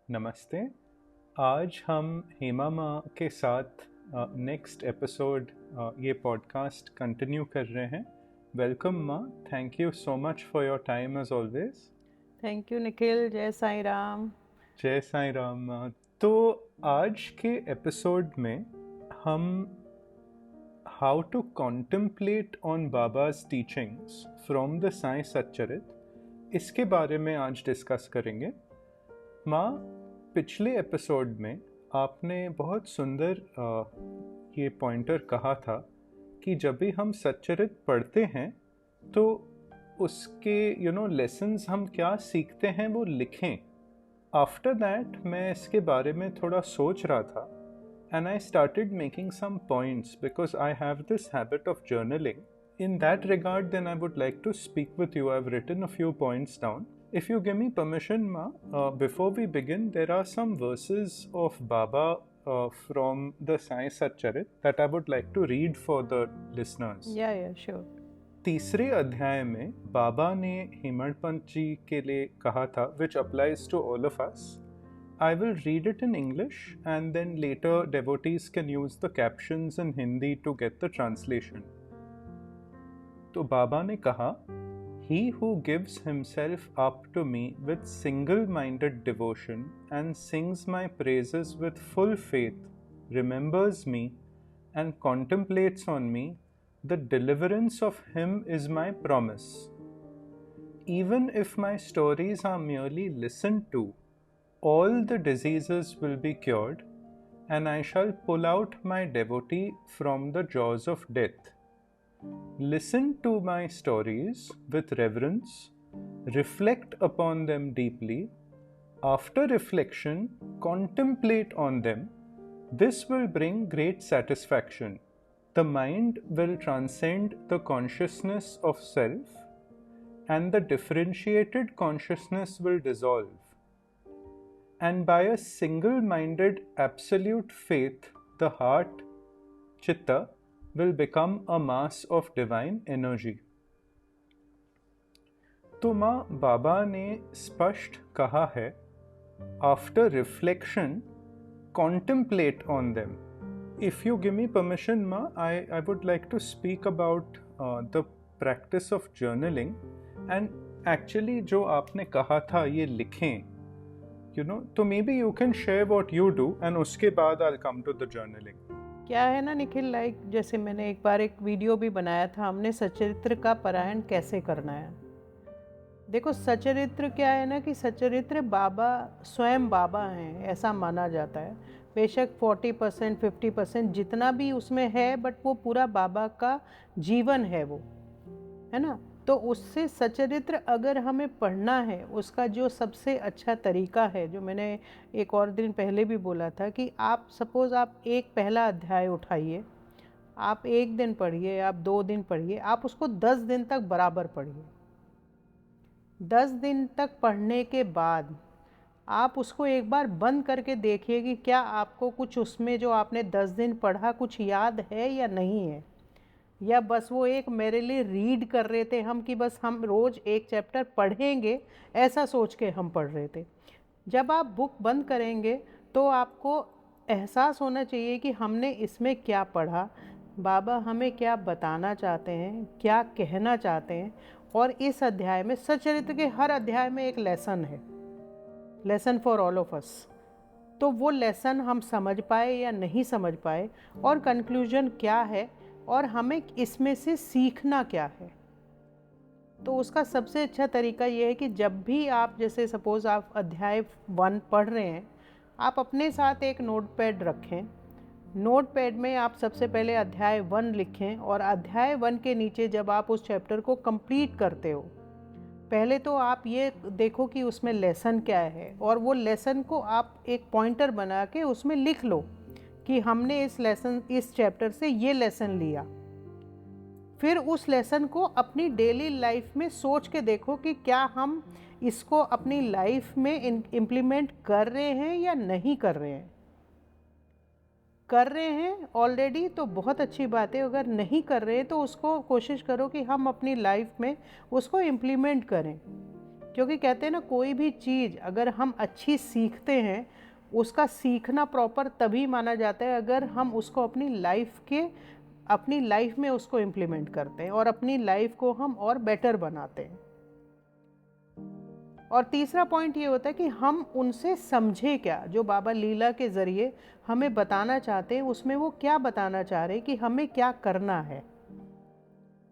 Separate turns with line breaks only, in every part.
नमस्ते। आज हम हेमा माँ के साथ नेक्स्ट एपिसोड ये पॉडकास्ट कंटिन्यू कर रहे हैं। वेलकम माँ, thank you so much for your time as always.
Thank you Nikhil. जय साईं राम।
जय साईं राम माँ। तो आज के एपिसोड में हम how to contemplate on Baba's teachings from the Sai Satcharit, इसके बारे में आज डिस्कस करेंगे। माँ, पिछले एपिसोड में आपने बहुत सुंदर ये पॉइंटर कहा था कि जब भी हम सच्चरित पढ़ते हैं तो उसके लेसन्स हम क्या सीखते हैं वो लिखें। आफ्टर दैट मैं इसके बारे में थोड़ा सोच रहा था and I started making some points because I have this habit of journaling. In that regard, then I would like to speak with you. I've written a few points down. If you give me permission, Ma, before we begin, there are some verses of Baba from the Sai Satcharit that I would like to read for the listeners.
Yeah, sure.
तीसरे अध्याय में बाबा ने हेमंत पंत जी के लिए कहा था, which applies to all of us. I will read it in English and then later devotees can use the captions in Hindi to get the translation. तो बाबा ने कहा, He who gives himself up to me with single-minded devotion and sings my praises with full faith, remembers me and contemplates on me, the deliverance of him is my promise. Even if my stories are merely listened to, all the diseases will be cured, and I shall pull out my devotee from the jaws of death. Listen to my stories with reverence, reflect upon them deeply. After reflection, contemplate on them. This will bring great satisfaction. The mind will transcend the consciousness of self, and the differentiated consciousness will dissolve. And by a single-minded absolute faith, the heart, chitta, will become a mass of divine energy. तो माँ, बाबा ने स्पष्ट कहा है, after reflection, contemplate on them. If you give me permission, Ma, I would like to speak about the practice of journaling and actually जो आपने कहा था ये लिखें, तो maybe you can share what you do and उसके बाद I'll come to the journaling.
क्या है ना निखिल, लाइक जैसे मैंने एक बार एक वीडियो भी बनाया था, हमने सचरित्र का पारायण कैसे करना है। देखो, सचरित्र क्या है ना कि सचरित्र बाबा स्वयं बाबा हैं ऐसा माना जाता है। बेशक 40% 50% जितना भी उसमें है, बट वो पूरा बाबा का जीवन है वो, है ना। तो उससे सचरित्र अगर हमें पढ़ना है, उसका जो सबसे अच्छा तरीका है, जो मैंने एक और दिन पहले भी बोला था कि आप सपोज़ आप एक पहला अध्याय उठाइए, आप एक दिन पढ़िए, आप 2 दिन पढ़िए, आप उसको 10 दिन तक बराबर पढ़िए। 10 दिन तक पढ़ने के बाद आप उसको एक बार बंद करके देखिए कि क्या आपको कुछ उसमें जो आपने 10 दिन पढ़ा कुछ याद है या नहीं है, या बस वो एक मेरे लिए रीड कर रहे थे हम कि बस हम रोज़ एक चैप्टर पढ़ेंगे ऐसा सोच के हम पढ़ रहे थे। जब आप बुक बंद करेंगे तो आपको एहसास होना चाहिए कि हमने इसमें क्या पढ़ा, बाबा हमें क्या बताना चाहते हैं, क्या कहना चाहते हैं। और इस अध्याय में, सचरित्र के हर अध्याय में एक लेसन है, lesson for all of us. तो वो लेसन हम समझ पाए या नहीं समझ पाए, और कंक्लूजन क्या है, और हमें इसमें से सीखना क्या है। तो उसका सबसे अच्छा तरीका ये है कि जब भी आप, जैसे सपोज़ आप अध्याय 1 पढ़ रहे हैं, आप अपने साथ एक नोटपैड रखें। नोटपैड में आप सबसे पहले अध्याय 1 लिखें, और अध्याय 1 के नीचे जब आप उस चैप्टर को कंप्लीट करते हो, पहले तो आप ये देखो कि उसमें लेसन क्या है, और वो लेसन को आप एक पॉइंटर बना के उसमें लिख लो कि हमने इस चैप्टर से ये लेसन लिया। फिर उस लेसन को अपनी डेली लाइफ में सोच के देखो कि क्या हम इसको अपनी लाइफ में इम्प्लीमेंट कर रहे हैं या नहीं कर रहे हैं। कर रहे हैं ऑलरेडी तो बहुत अच्छी बात है, अगर नहीं कर रहे तो उसको कोशिश करो कि हम अपनी लाइफ में उसको इम्प्लीमेंट करें। क्योंकि कहते हैं ना, कोई भी चीज़ अगर हम अच्छी सीखते हैं, उसका सीखना प्रॉपर तभी माना जाता है अगर हम उसको अपनी लाइफ में उसको इम्प्लीमेंट करते हैं और अपनी लाइफ को हम और बेटर बनाते हैं। और तीसरा पॉइंट ये होता है कि हम उनसे समझे क्या, जो बाबा लीला के ज़रिए हमें बताना चाहते हैं, उसमें वो क्या बताना चाह रहे हैं कि हमें क्या करना है।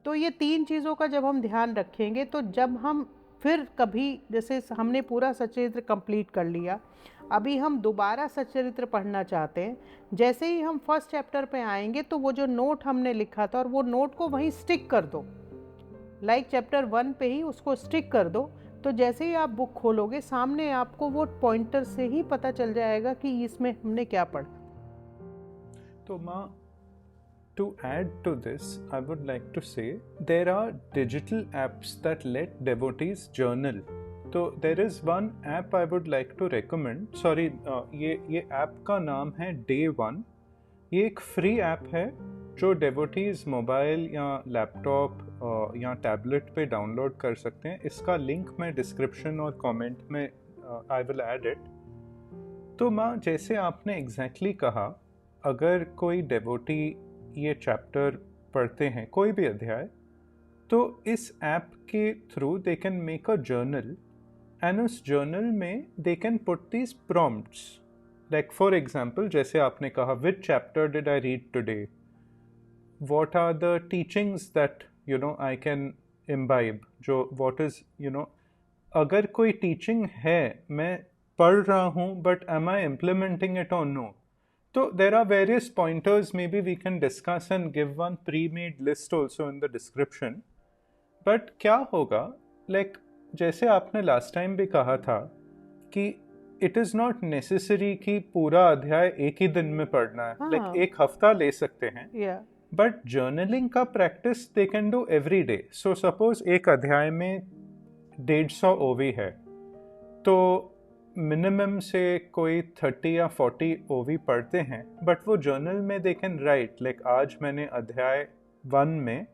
तो ये 3 चीज़ों का जब हम ध्यान रखेंगे, तो जब हम फिर कभी, जैसे हमने पूरा सच्चरित्र कंप्लीट कर लिया, अभी हम दोबारा सच्चरित्र पढ़ना चाहते हैं, जैसे ही हम फर्स्ट चैप्टर पे आएंगे तो वो जो नोट हमने लिखा था, और वो नोट को वहीं स्टिक कर दो, लाइक चैप्टर 1 पे ही उसको स्टिक कर दो। तो जैसे ही आप बुक खोलोगे, सामने आपको वो पॉइंटर से ही पता चल जाएगा कि इसमें हमने क्या पढ़ा।
तो माँ, to add to this, I would like to say there are digital apps that let devotees journal. So there is one app I would like to recommend. Sorry, ये ऐप का नाम है Day One. ये एक free app है जो devotees mobile या laptop या टैबलेट पे डाउनलोड कर सकते हैं. इसका लिंक मैं डिस्क्रिप्शन और कमेंट में I will add it. तो माँ, जैसे आपने एग्जैक्टली कहा, अगर कोई डेवोटी ये चैप्टर पढ़ते हैं, कोई भी अध्याय, तो इस ऐप के through they can make a journal, and उस जर्नल में they can put these prompts, like for example, जैसे आपने कहा, which chapter did I read today, what are the teachings that I can imbibe, जो what is अगर कोई teaching है, मैं पढ़ रहा हूँ, but am I implementing it और no? So there are various pointers, maybe we can discuss and give one pre-made list also in the description. But क्या होगा, like जैसे आपने last time भी कहा था कि it is not necessary कि पूरा अध्याय एक ही दिन में पढ़ना है, like एक हफ्ता ले सकते हैं. But journaling का practice they can do every day. So suppose एक अध्याय में 150 OV है, तो मिनिमम से कोई 30 या 40 ओवी पढ़ते हैं, बट वो जर्नल में दे कैन राइट, लाइक आज मैंने अध्याय 1 में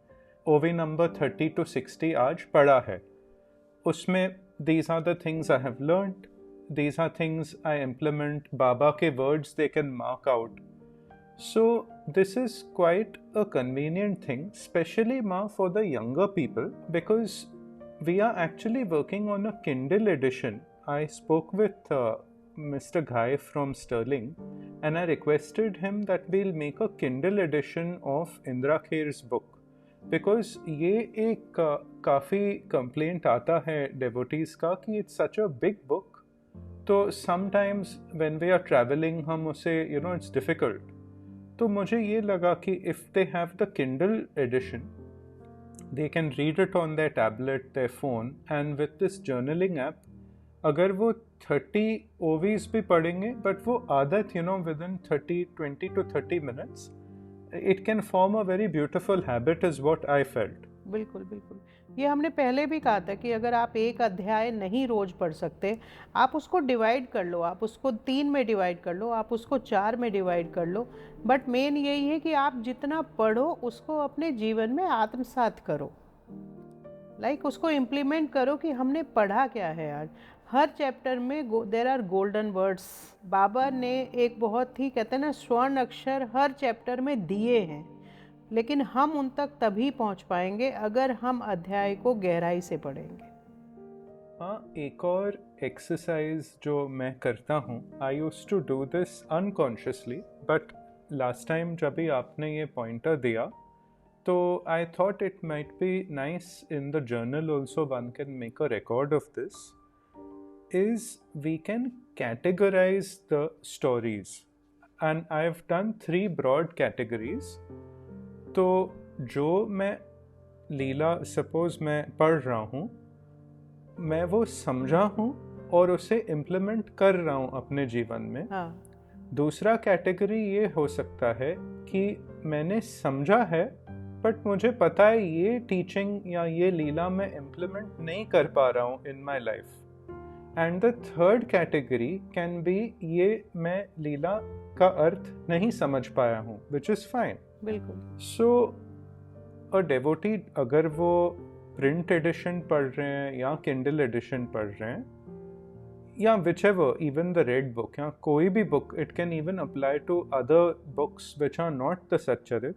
ओवी नंबर 30 to 60 आज पढ़ा है, उसमें these are the things I have learned, these are things I implement, Baba के words they can mark out. So this is quite a convenient thing, specially माँ for the younger people, because we are actually working on a Kindle edition. I spoke with Mr. Ghai from Sterling, and I requested him that we'll make a Kindle edition of Indra Kher's book, because ये एक काफ़ी complaint आता है devotees का कि it's such a big book, तो sometimes when we are traveling हम उसे it's difficult. तो मुझे ये लगा कि if they have the Kindle edition, they can read it on their tablet, their phone, and with this journaling app, अगर वो 30 ओवीज भी पढ़ेंगे, बट वो आदत with in 20 to 30 minutes, it can form a very beautiful habit, is what I felt.
बिल्कुल बिल्कुल, ये हमने पहले भी कहा था कि अगर आप एक अध्याय नहीं रोज पढ़ सकते, आप उसको डिवाइड कर लो, आप उसको 3 में डिवाइड कर लो, आप उसको 4 में डिवाइड कर लो, बट मेन यही है कि आप जितना पढ़ो उसको अपने जीवन में आत्मसात करो, लाइक उसको इम्प्लीमेंट करो कि हमने पढ़ा क्या है आज. हर चैप्टर में देर आर गोल्डन वर्ड्स. बाबा ने एक बहुत ही, कहते हैं ना, स्वर्ण अक्षर हर चैप्टर में दिए हैं, लेकिन हम उन तक तभी पहुंच पाएंगे अगर हम अध्याय को गहराई से पढ़ेंगे.
हाँ, एक और एक्सरसाइज जो मैं करता हूँ, I used to do this unconsciously, but last time जब भी आपने ये पॉइंटर दिया, तो I thought it might be nice in the journal also, one can make a record of this, is we can categorize the stories, and I have done 3 broad categories. तो जो मैं लीला, suppose मैं पढ़ रहा हूँ, मैं वो समझा हूँ और उसे इम्प्लीमेंट कर रहा हूँ अपने जीवन में. दूसरा कैटेगरी ये हो सकता है कि मैंने समझा है, बट मुझे पता है ये टीचिंग या ये लीला मैं इम्प्लीमेंट नहीं कर पा रहा हूँ in my life. And the third category can be, ये मैं लीला का अर्थ नहीं समझ पाया हूँ, विच इज़ फाइन.
बिल्कुल.
सो अ डेवोटी, अगर वो प्रिंट एडिशन पढ़ रहे हैं या किंडल एडिशन पढ़ रहे हैं या whichever, even the read book या कोई भी book, it can even apply to other books which are not the Satcharit.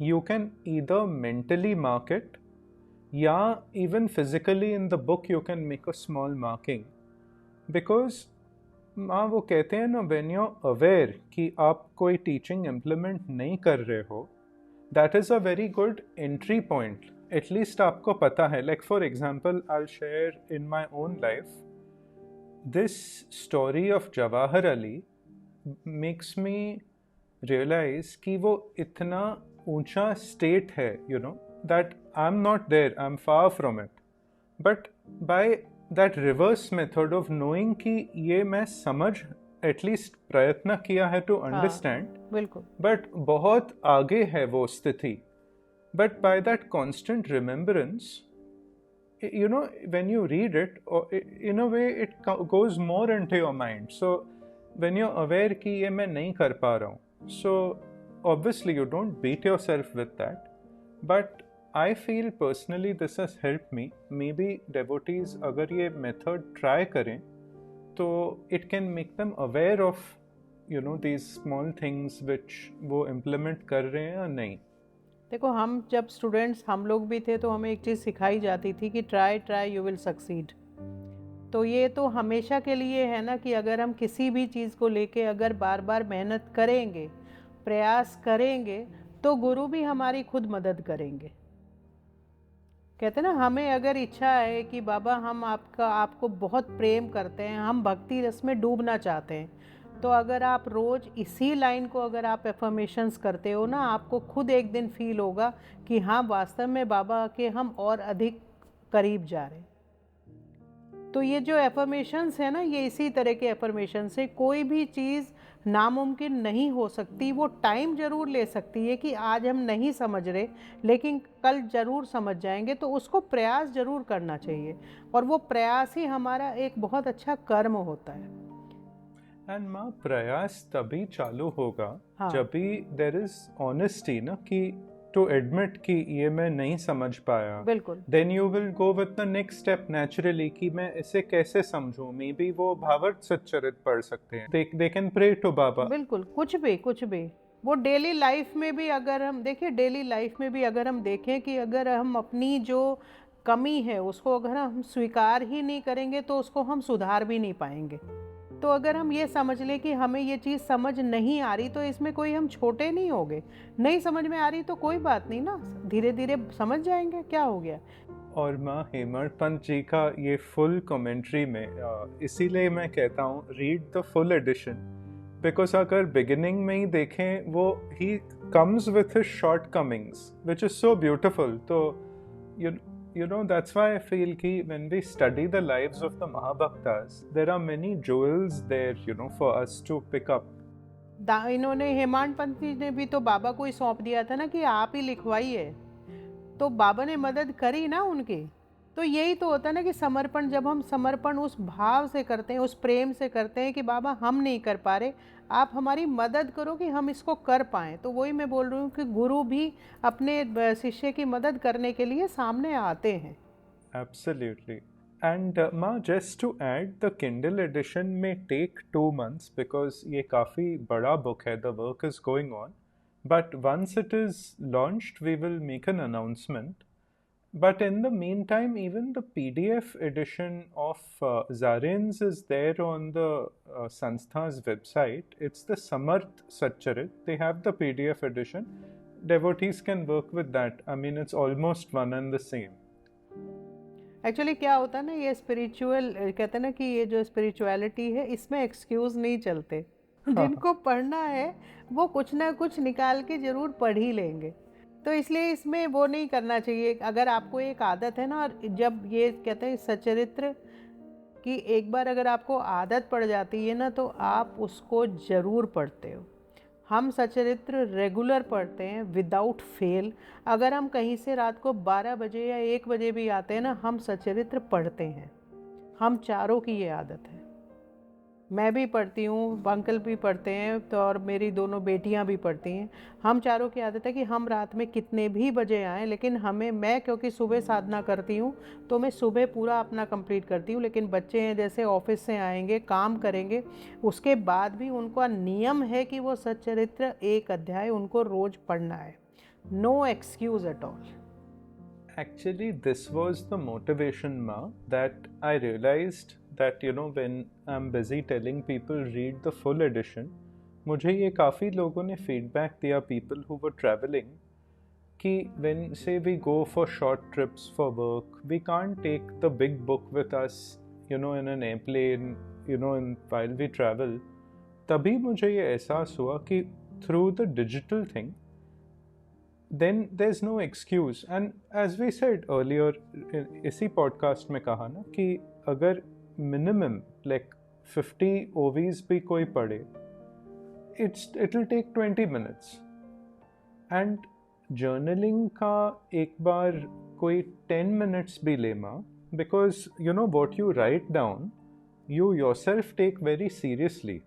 You can either mentally mark it या even physically in the book you can make a small marking, because माँ वो कहते हैं ना, when you're aware कि आप कोई teaching implement नहीं कर रहे हो, that is a very good entry point. At least आपको पता है. Like for example, I'll share in my own life. This story of Jawahar Ali makes me realize कि वो इतना ऊंचा state है, you know, that I'm not there, I'm far from it. But by that reverse method of knowing कि ये मैं समझ at least प्रयत्न किया है to understand,
बिल्कुल,
but बहुत आगे है वो स्थिति. But by that constant remembrance, you know, when you read it, in a way it goes more into your mind. So when you're aware कि ये मैं नहीं कर पा रहा हूँ, so obviously you don't beat yourself with that. But I feel personally this has helped me. Maybe devotees अगर ये method try करें तो it can make them aware of, you know, these small things which वो implement कर रहे हैं या नहीं.
देखो हम जब स्टूडेंट्स हम लोग भी थे तो हमें एक चीज़ सिखाई जाती थी कि ट्राई यू विल सक्सीड. तो ये तो हमेशा के लिए है ना कि अगर हम किसी भी चीज़ को लेके अगर बार बार मेहनत करेंगे, प्रयास करेंगे, तो गुरु भी हमारी खुद मदद करेंगे. कहते ना, हमें अगर इच्छा है कि बाबा हम आपको बहुत प्रेम करते हैं, हम भक्ति रस में डूबना चाहते हैं, तो अगर आप रोज़ इसी लाइन को अगर आप एफर्मेशंस करते हो ना, आपको खुद एक दिन फील होगा कि हाँ वास्तव में बाबा के हम और अधिक करीब जा रहे हैं. तो ये जो एफर्मेशंस है ना, ये इसी तरह के एफर्मेशंस से कोई भी चीज़ नामुमकिन नहीं हो सकती. वो टाइम ज़रूर ले सकती है कि आज हम नहीं समझ रहे लेकिन कल ज़रूर समझ जाएंगे, तो उसको प्रयास ज़रूर करना चाहिए. और वो प्रयास ही हमारा एक बहुत अच्छा कर्म होता है.
एंड माँ प्रयास तभी चालू होगा
हाँ.
जब भी देर इज ऑनेस्टी ना, कि टू एडमिट कि ये मैं नहीं समझ पाया.
बिल्कुल.
Then you will go with the next step naturally कि मैं इसे कैसे समझूं. मे बी वो भावार्थ सच्चरित पढ़ सकते हैं, दे कैन प्रे टू बाबा.
बिल्कुल, कुछ भी वो डेली लाइफ में भी अगर हम देखिए, डेली लाइफ में भी अगर हम देखें कि अगर हम अपनी जो कमी है उसको अगर हम स्वीकार ही नहीं करेंगे तो उसको हम सुधार भी नहीं पाएंगे. तो अगर हम ये समझ लें कि हमें ये चीज़ समझ नहीं आ रही, तो इसमें कोई हम छोटे नहीं होंगे. नहीं समझ में आ रही तो कोई बात नहीं ना, धीरे धीरे समझ जाएंगे, क्या हो गया.
और माँ हेमंत पंत जी का ये फुल कमेंट्री में इसीलिए मैं कहता हूँ read the full edition, because अगर बिगिनिंग में ही देखें वो ही comes with his shortcomings which is so beautiful. तो you know, that's why I feel कि when we study the lives of the Mahabhaktas, there are many jewels there, you know, for us to pick up.
इन्होंने हेमांत पंत जी ने भी तो बाबा को ही सौंप दिया था ना कि आप ही लिखवाइए, तो बाबा ने मदद करी ना उनकी. तो यही तो होता है ना कि समर्पण, जब हम समर्पण उस भाव से करते हैं, उस प्रेम से करते हैं कि बाबा हम नहीं कर पा रहे, आप हमारी मदद करो कि हम इसको कर पाएँ. तो वही मैं बोल रही हूँ कि गुरु भी अपने शिष्य की मदद करने के लिए सामने आते हैं.
Absolutely. And Ma, just to add, the Kindle edition may take 2 months because ये काफ़ी बड़ा book है. The work is going on. But once it is launched, we will make an announcement. But in the meantime, even the PDF edition of Zarin's is there on the Sanstha's website. It's the Samarth Satcharit. They have the PDF edition. Devotees can work with that. I mean, it's almost one and the same.
Actually क्या होता है ना, ये spiritual कहते हैं ना कि ये जो स्पिरिचुअलिटी है इसमें एक्सक्यूज़ नहीं चलते. जिनको पढ़ना है वो कुछ ना कुछ निकाल के ज़रूर पढ़ ही लेंगे. तो इसलिए इसमें वो नहीं करना चाहिए. अगर आपको एक आदत है ना, और जब ये कहते हैं सच्चरित्र की एक बार अगर आपको आदत पड़ जाती है ना, तो आप उसको ज़रूर पढ़ते हो. हम सच्चरित्र रेगुलर पढ़ते हैं विदाउट फेल. अगर हम कहीं से रात को 12 बजे या 1 बजे भी आते हैं ना, हम सच्चरित्र पढ़ते हैं. हम चारों की ये आदत है. मैं भी पढ़ती हूँ, अंकल भी पढ़ते हैं, तो और मेरी दोनों बेटियाँ भी पढ़ती हैं। हम चारों की आदत है कि हम रात में कितने भी बजे आएँ, लेकिन मैं क्योंकि सुबह साधना करती हूँ तो मैं सुबह पूरा अपना कंप्लीट करती हूँ। लेकिन बच्चे हैं जैसे ऑफिस से आएंगे, काम करेंगे, उसके बाद भी उनका नियम है कि वो सच्चरित्र 1 अध्याय उनको रोज पढ़ना है। No excuse at all.
Actually, this was the motivation, Ma, that I realized that, when I'm busy telling people read the full edition, मुझे ये काफ़ी लोगों ने feedback दिया, people who were traveling, कि when say we go for short trips for work, we can't take the big book with us, in an airplane, while we travel. तभी मुझे ये एहसास हुआ कि through the digital thing, then there's no excuse. And as we said earlier, इसी podcast में कहा ना कि अगर minimum like 50 OVs भी कोई पढ़े, it'll take 20 minutes. And journaling का एक बार कोई 10 minutes भी ले माँ, because what you write down, you yourself take very seriously.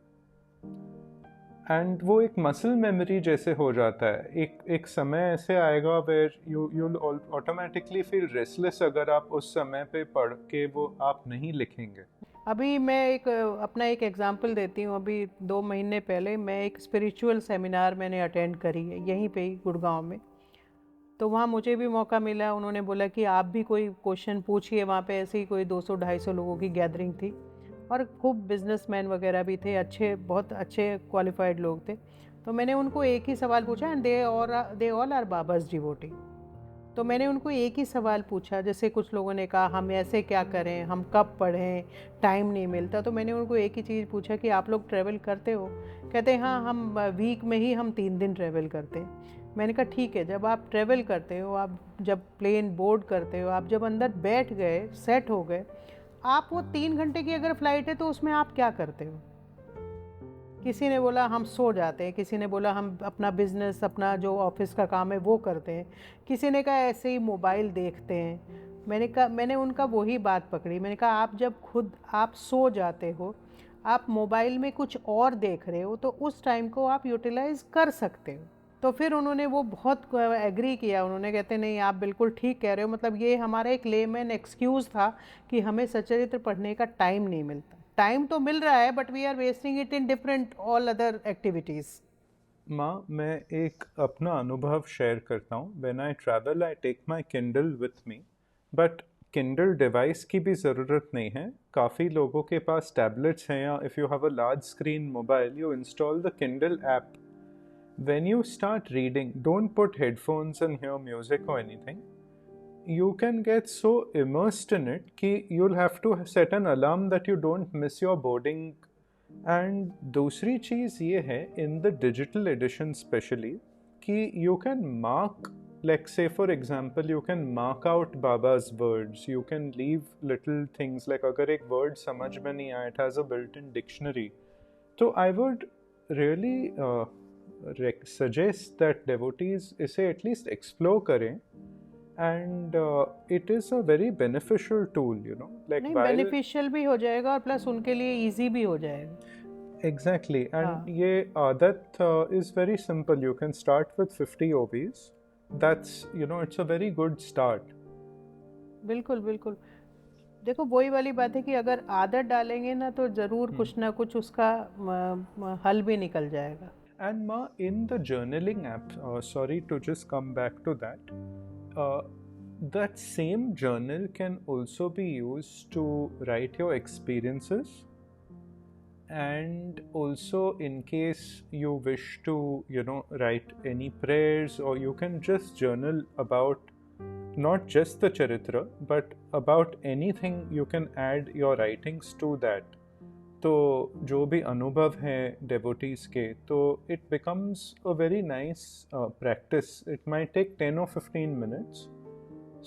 And वो एक मसल मेमोरी जैसे हो जाता है। एक समय ऐसे आएगा where you'll automatically feel restless अगर आप उस समय पे पढ़ के वो आप नहीं लिखेंगे।
अभी मैं अपना एक एग्जांपल देती हूँ। अभी 2 महीने पहले मैं एक स्पिरिचुअल सेमिनार मैंने अटेंड करी है यहीं पे ही गुड़गांव में। तो वहाँ मुझे भी मौका मिला, उन्होंने बोला कि आप भी कोई क्वेश्चन पूछिए। वहाँ पे ऐसे ही कोई 200-250 लोगों की गैदरिंग थी और खूब बिजनेसमैन वगैरह भी थे, बहुत अच्छे क्वालिफाइड लोग थे। तो मैंने उनको एक ही सवाल पूछा, and they all are Baba's devotee. तो मैंने उनको एक ही सवाल पूछा, जैसे कुछ लोगों ने कहा हम ऐसे क्या करें, हम कब पढ़ें, टाइम नहीं मिलता। तो मैंने उनको एक ही चीज़ पूछा कि आप लोग ट्रैवल करते हो? कहते हैं हाँ, हम वीक में ही हम 3 दिन ट्रैवल करते हैं। मैंने कहा ठीक है, जब आप ट्रैवल करते हो, आप जब प्लेन बोर्ड करते हो, आप जब अंदर बैठ गए, सेट हो गए, आप वो 3 घंटे की अगर फ्लाइट है तो उसमें आप क्या करते हो? किसी ने बोला हम सो जाते हैं, किसी ने बोला हम अपना बिजनेस, अपना जो ऑफिस का काम है वो करते हैं, किसी ने कहा ऐसे ही मोबाइल देखते हैं। मैंने उनका वही बात पकड़ी। मैंने कहा आप जब खुद आप सो जाते हो, आप मोबाइल में कुछ और देख रहे हो, तो उस टाइम को आप यूटिलाइज कर सकते हो। तो फिर उन्होंने वो बहुत एग्री किया। उन्होंने कहते नहीं आप बिल्कुल ठीक कह रहे हो, मतलब ये हमारा एक लेमैन एक्सक्यूज़ था कि हमें सच्चरित्र पढ़ने का टाइम नहीं मिलता। टाइम तो मिल रहा है but we are wasting it in different all other activities.
माँ, मैं एक अपना अनुभव शेयर करता हूँ। When I travel I take my Kindle with me, but Kindle device की भी ज़रूरत नहीं है। काफ़ी लोगों के पास टैबलेट्स हैं, या if you have a large screen mobile, you install the Kindle app. When you start reading, don't put headphones and hear music or anything. You can get so immersed in it कि you'll have to set an alarm that you don't miss your boarding. And दूसरी चीज़ ये है in the digital edition especially कि you can mark, like say for example you can mark out Baba's words, you can leave little things like अगर एक word समझ में नहीं आया, it has a built-in dictionary. तो I would really suggest that devotees इसे at least explore करें, and it is a very beneficial tool, like
नहीं,
while
बेनिफिशियल भी हो जाएगा और प्लस उनके लिए इजी भी हो जाएगा।
exactly, and
हाँ,
ये आदत is very simple. You can start with 50 OVs. That's, it's a very good start.
बिल्कुल बिल्कुल। देखो वही वाली बात है कि अगर आदत डालेंगे ना तो ज़रूर कुछ ना कुछ उसका हल भी निकल जाएगा।
And Ma, in the journaling app, sorry to just come back to that, that same journal can also be used to write your experiences, and also in case you wish to, write any prayers, or you can just journal about not just the Charitra, but about anything. You can add your writings to that. तो जो भी अनुभव हैं devotees के, तो it becomes a very nice practice. It might take 10 or 15 minutes.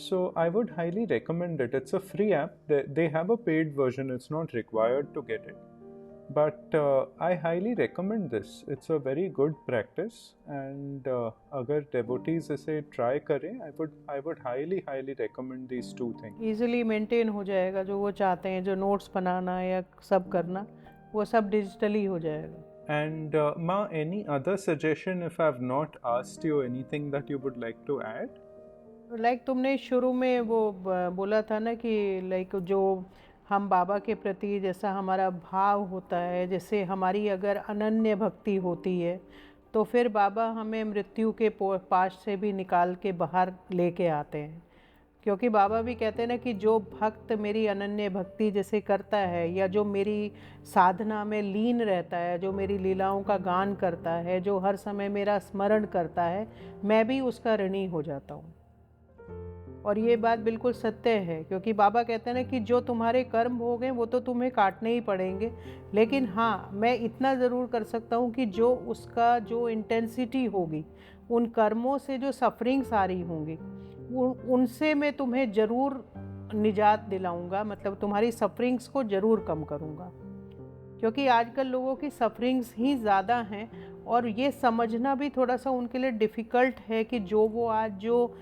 So I would highly recommend it. It's a free app. They have a paid version. It's not required to get it. But I highly recommend this. It's a very good practice. And अगर devotees इसे try करें, I would highly recommend these two things.
Easily maintain हो जाएगा जो वो चाहते हैं, जो नोट्स बनाना या सब करना, वो सब डिजिटली हो जाएगा।
And Ma, any other suggestion if I've not asked you anything that you would like to add?
Like तुमने शुरू में वो बोला था ना कि लाइक जो हम बाबा के प्रति जैसा हमारा भाव होता है, जैसे हमारी अगर अनन्य भक्ति होती है तो फिर बाबा हमें मृत्यु के पाश से भी निकाल के बाहर लेके आते हैं। क्योंकि बाबा भी कहते हैं ना कि जो भक्त मेरी अनन्य भक्ति जैसे करता है, या जो मेरी साधना में लीन रहता है, जो मेरी लीलाओं का गान करता है, जो हर समय मेरा स्मरण करता है, मैं भी उसका ऋणी हो जाता हूँ। और ये बात बिल्कुल सत्य है, क्योंकि बाबा कहते हैं ना कि जो तुम्हारे कर्म हो गए वो तो तुम्हें काटने ही पड़ेंगे, लेकिन हाँ मैं इतना ज़रूर कर सकता हूँ कि जो उसका जो इंटेंसिटी होगी, उन कर्मों से जो सफरिंग्स आ रही होंगी उनसे मैं तुम्हें ज़रूर निजात दिलाऊंगा, मतलब तुम्हारी सफरिंग्स को ज़रूर कम करूँगा। क्योंकि आजकल लोगों की सफरिंग्स ही ज़्यादा हैं और ये समझना भी थोड़ा सा उनके लिए डिफ़िकल्ट है कि जो वो आज जो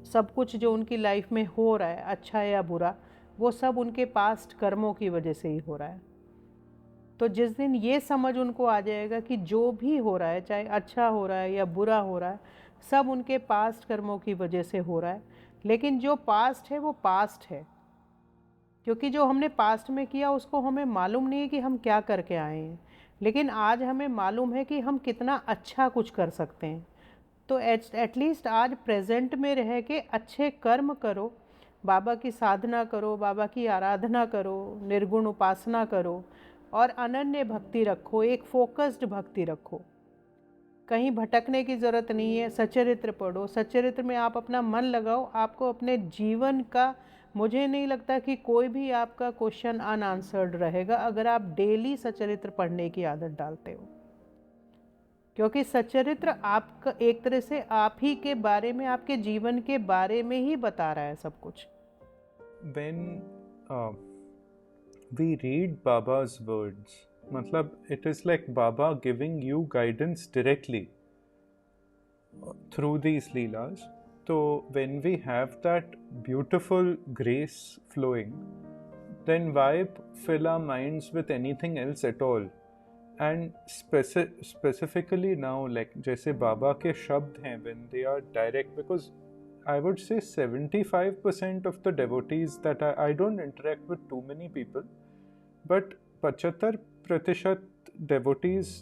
सब कुछ जो उनकी लाइफ में हो रहा है, अच्छा या बुरा, वो सब उनके पास्ट कर्मों की वजह से ही हो रहा है। तो जिस दिन ये समझ उनको आ जाएगा कि जो भी हो रहा है, चाहे अच्छा हो रहा है या बुरा हो रहा है, सब उनके पास्ट कर्मों की वजह से हो रहा है। लेकिन जो पास्ट है वो पास्ट है, क्योंकि जो हमने पास्ट में किया उसको हमें मालूम नहीं है कि हम क्या करके आए हैं, लेकिन आज हमें मालूम है कि हम कितना अच्छा कुछ कर सकते हैं। तो एटलीस्ट आज प्रेजेंट में रह के अच्छे कर्म करो, बाबा की साधना करो, बाबा की आराधना करो, निर्गुण उपासना करो और अनन्य भक्ति रखो, एक फोकस्ड भक्ति रखो। कहीं भटकने की ज़रूरत नहीं है। सच्चरित्र पढ़ो, सच्चरित्र में आप अपना मन लगाओ, आपको अपने जीवन का, मुझे नहीं लगता कि कोई भी आपका क्वेश्चन अनआंसर्ड रहेगा अगर आप डेली सच्चरित्र पढ़ने की आदत डालते हो। क्योंकि सच्चरित्र आपका एक तरह से आप ही के बारे में, आपके जीवन के बारे में ही बता रहा है सब कुछ।
When we read Baba's words, मतलब it is like Baba giving you guidance directly through these leelas. So when we have that beautiful grace flowing, then why fill our minds with anything else at all? And specifically now, like जैसे बाबा के शब्द हैं, when they are direct, because I would say 75% of the devotees that I don't interact with too many people, but 75% devotees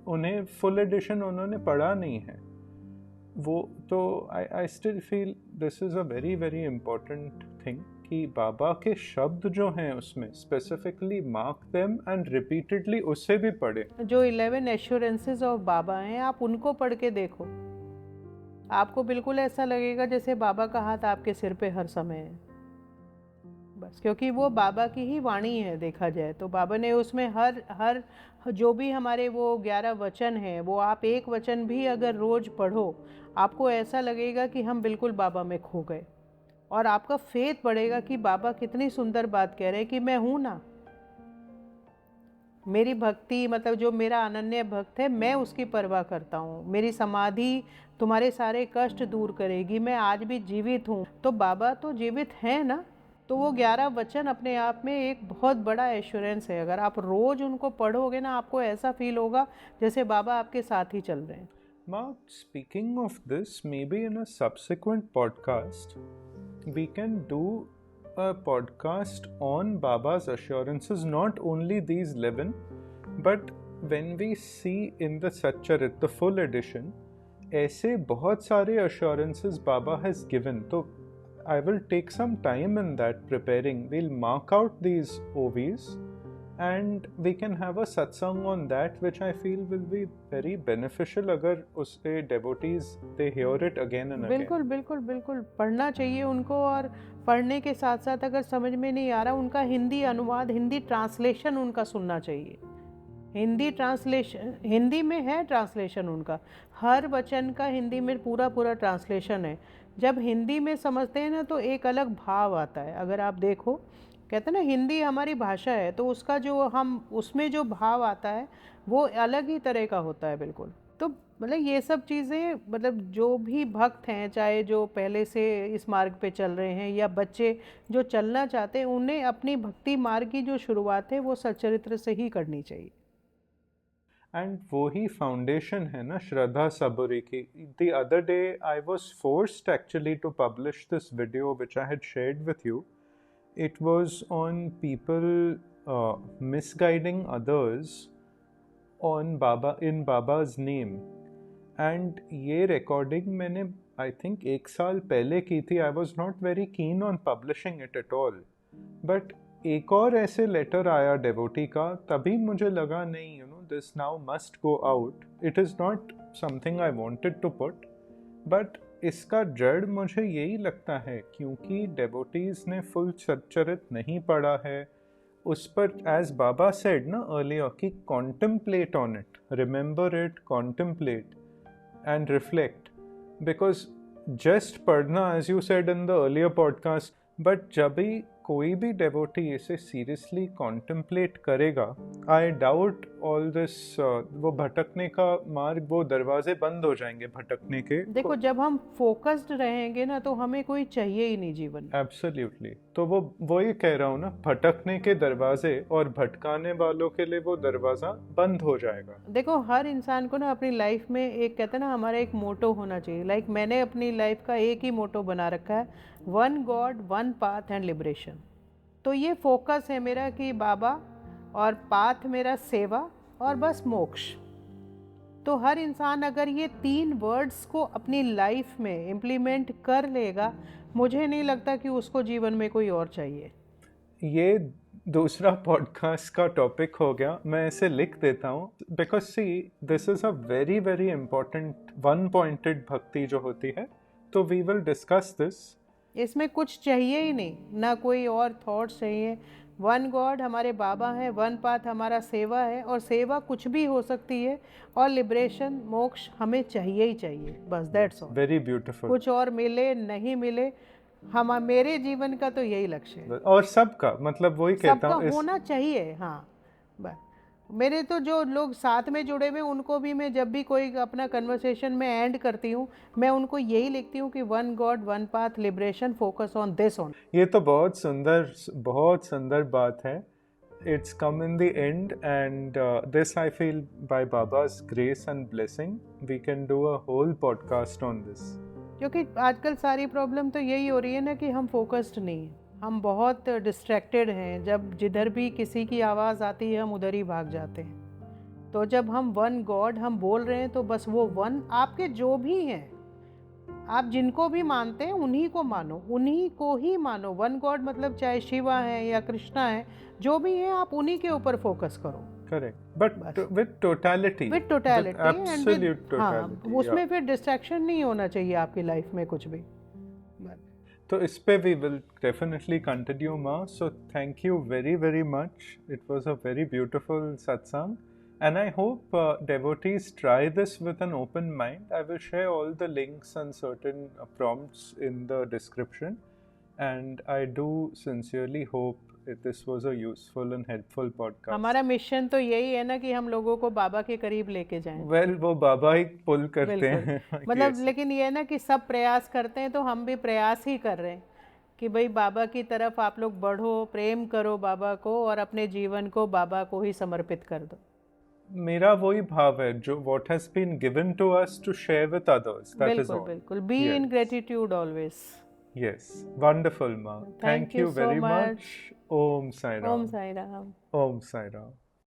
उन्हें full edition उन्होंने पढ़ा नहीं है वो। तो I still feel this is a very very important thing कि बाबा के शब्द जो हैं उसमें specifically mark them and repeatedly उससे भी पढ़े।
जो 11 एश्योरेंसेस ऑफ बाबा हैं, आप उनको पढ़ के देखो, आपको बिल्कुल ऐसा लगेगा जैसे बाबा का हाथ आपके सिर पे हर समय है। बस क्योंकि वो बाबा की ही वाणी है, देखा जाए तो बाबा ने उसमें हर जो भी हमारे वो 11 वचन हैं, वो आप एक वचन भी अगर रोज़ पढ़ो, आपको ऐसा लगेगा कि हम बिल्कुल बाबा में खो गए, और आपका फेथ बढ़ेगा कि बाबा कितनी सुंदर बात कह रहे हैं कि मैं हूँ ना, मेरी भक्ति, मतलब जो मेरा अनन्य भक्त है मैं उसकी परवाह करता हूँ, मेरी समाधि तुम्हारे सारे कष्ट दूर करेगी, मैं आज भी जीवित हूँ। तो बाबा तो जीवित हैं ना, तो वो 11 वचन अपने आप में एक बहुत बड़ा एश्योरेंस है। अगर आप रोज़ उनको पढ़ोगे ना, आपको ऐसा फील होगा जैसे बाबा आपके साथ ही चल रहे हैं।
Mark, speaking of this, maybe in a subsequent podcast, we can do a podcast on Baba's assurances, not only these 11, but when we see in the Satcharita, the full edition, ऐसे बहुत सारे assurances Baba has given. तो I will take some time in that preparing. We'll mark out these OVs and we can have a satsang on that, which I feel will be very beneficial अगर उससे devotees they hear it again and again.
बिल्कुल बिल्कुल बिल्कुल पढ़ना चाहिए उनको, और पढ़ने के साथ साथ अगर समझ में नहीं आ रहा, उनका हिंदी अनुवाद, हिंदी ट्रांसलेशन उनका सुनना चाहिए। हिंदी ट्रांसलेशन, हिंदी में है ट्रांसलेशन उनका, हर वचन का हिंदी में पूरा ट्रांसलेशन है। जब हिंदी में समझते हैं ना तो एक अलग भाव आता है। अगर आप देखो, कहते हैं ना हिंदी हमारी भाषा है, तो उसका जो हम उसमें जो भाव आता है वो अलग ही तरह का होता है बिल्कुल। तो मतलब ये सब चीज़ें, मतलब जो भी भक्त हैं, चाहे जो पहले से इस मार्ग पे चल रहे हैं या बच्चे जो चलना चाहते हैं, उन्हें अपनी भक्ति मार्ग की जो शुरुआत है वो सच्चरित्र से ही करनी चाहिए।
एंड वो ही फाउंडेशन है ना श्रद्धा सबूरी की. The other day I was forced actually to publish this video which I had shared with you. It was on people misguiding others on Baba in Baba's name. And ये recording मैंने I think एक साल पहले की थी. I was not very keen on publishing it at all. But एक और ऐसे लेटर आया डेवोटी का, तभी मुझे लगा नहीं, this now must go out. It is not something I wanted to put, but इसका जड़ मुझे यही लगता है क्योंकि डेवोटीज ने फुल सच्चरित नहीं पढ़ा है. उस पर एज बाबा सेड ना अर्लियर कि contemplate on it, remember it, contemplate and reflect. Because just पढ़ना, as you said in the earlier podcast, but जब भी कोई भी डेवोटी इसे सीरियसली कॉन्टेम्पलेट करेगा, आई डाउट ऑल दिस, वो भटकने का मार्ग, वो दरवाजे बंद हो जाएंगे भटकने के.
देखो जब हम फोकस्ड रहेंगे ना तो हमें कोई चाहिए ही नहीं जीवन में.
एब्सोल्युटली. तो वो ये कह रहा हूँ ना, भटकने के दरवाजे और भटकाने वालों के लिए वो दरवाजा बंद हो जाएगा.
देखो हर इंसान को ना अपनी लाइफ में एक, कहते हैं ना, हमारा एक मोटो होना चाहिए. लाइक मैंने अपनी लाइफ का एक ही मोटो बना रखा है, one God, one path and liberation. तो ये फोकस है मेरा कि बाबा, और पाथ मेरा सेवा, और बस मोक्ष. तो हर इंसान अगर ये 3 वर्ड्स को अपनी लाइफ में इम्प्लीमेंट कर लेगा, मुझे नहीं लगता कि उसको जीवन में कोई और चाहिए.
ये दूसरा पॉडकास्ट का टॉपिक हो गया, मैं इसे लिख देता हूँ. Because see, this is a very very important one pointed bhakti जो होती है. तो वी विल डिस्कस दिस.
इसमें कुछ चाहिए ही नहीं, ना कोई और थॉट्स चाहिए. वन गॉड हमारे बाबा हैं, वन पाथ हमारा सेवा है, और सेवा कुछ भी हो सकती है, और लिबरेशन, मोक्ष हमें चाहिए ही चाहिए, बस दैट्स ऑल.
Very beautiful.
कुछ और मिले नहीं मिले, हम, मेरे जीवन का तो यही लक्ष्य है.
और सबका, मतलब वही कहता हूँ,
सबका होना चाहिए. हाँ, बस मेरे तो जो लोग साथ में जुड़े हुए, उनको भी मैं जब भी कोई अपना कन्वर्सेशन में एंड करती हूँ, मैं उनको यही लिखती हूँ कि one God, one path, liberation, focus on this on.
ये तो बहुत सुंदर बात है. It's come in the end, and this I feel by Baba's grace and blessing, we can do a whole podcast on this.
क्योंकि आजकल सारी problem तो यही हो रही है ना कि हम फोकस्ड नहीं हैं, हम बहुत डिस्ट्रैक्टेड हैं. जब जिधर भी किसी की आवाज़ आती है हम उधर ही भाग जाते हैं. तो जब हम वन गॉड हम बोल रहे हैं, तो बस वो वन आपके जो भी हैं, आप जिनको भी मानते हैं उन्हीं को मानो, उन्हीं को ही मानो. वन गॉड मतलब चाहे शिवा है या कृष्णा है, जो भी है आप उन्हीं के ऊपर फोकस करो.
Correct, but with totality,
absolute totality. उसमें फिर डिस्ट्रैक्शन नहीं होना चाहिए आपकी लाइफ में कुछ भी.
तो इस पे we will definitely continue, Ma. So thank you very very much. It was a very beautiful satsang, and I hope devotees try this with an open mind. I will share all the links and certain prompts in the description, and I do sincerely hope this was a useful and helpful podcast.
हमारा mission तो यही है ना कि हम लोगों को बाबा के करीब लेके जाएं.
Well, वो बाबा ही पुल करते हैं.
मतलब
Yes.
लेकिन ये है ना कि सब प्रयास करते हैं, तो हम भी प्रयास ही कर रहे हैं कि भाई बाबा की तरफ आप लोग बढ़ो, प्रेम करो बाबा को, और अपने जीवन को बाबा को ही समर्पित कर दो.
मेरा वही भाव है, जो what has been given to us to share with others. That is all.
बिल्कुल. Be in gratitude always.
Yes, wonderful, Ma. Thank you
so
very
much.
much. Om Sai Ram.
Om Sai Ram.
Om Sai Ram.